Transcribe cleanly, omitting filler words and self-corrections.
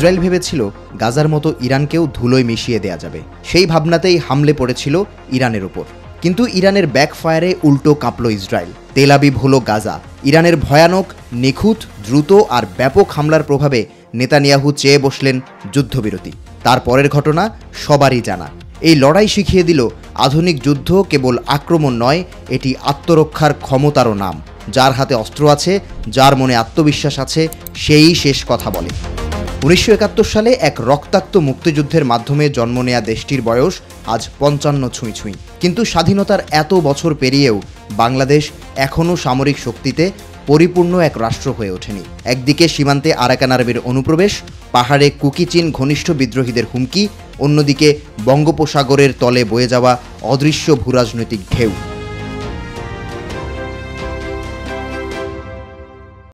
Israel ভেবেছিল গাজার মতো ইরানকেও ধুলোয় মিশিয়ে দেয়া যাবে। সেই ভাবনাতেই হামলে পড়েছিল ইরানের ওপর। কিন্তু ইরানের ব্যাকফায়ারে উল্টো কাঁপল ইসরায়েল। তেল আবিব হলো গাজা। ইরানের ভয়ানক, নিখুঁত, দ্রুত আর ব্যাপক হামলার প্রভাবে নেতানিয়াহু চেয়ে বসলেন যুদ্ধবিরতি। তারপরের ঘটনা সবারই জানা। এই লড়াই শিখিয়ে দিল আধুনিক যুদ্ধ কেবল আক্রমণ নয়, এটি আত্মরক্ষার ক্ষমতারও নাম। যার হাতে অস্ত্র আছে, যার মনে আত্মবিশ্বাস আছে, সেই শেষ কথা বলে। 1971 সালে এক রক্তাক্ত মুক্তিযুদ্ধের মাধ্যমে জন্ম নেয়া দেশটির বয়স আজ 55 ছুঁই ছুঁই। কিন্তু স্বাধীনতার এত বছর পেরিয়েও বাংলাদেশ এখনও সামরিক শক্তিতে পরিপূর্ণ এক রাষ্ট্র হয়ে ওঠেনি। একদিকে সীমান্তে আরাকান আর্মির অনুপ্রবেশ, পাহাড়ে কুকি চীন ঘনিষ্ঠ বিদ্রোহীদের হুমকি, অন্যদিকে বঙ্গোপসাগরের তলে বয়ে যাওয়া অদৃশ্য ভূরাজনৈতিক ঢেউ।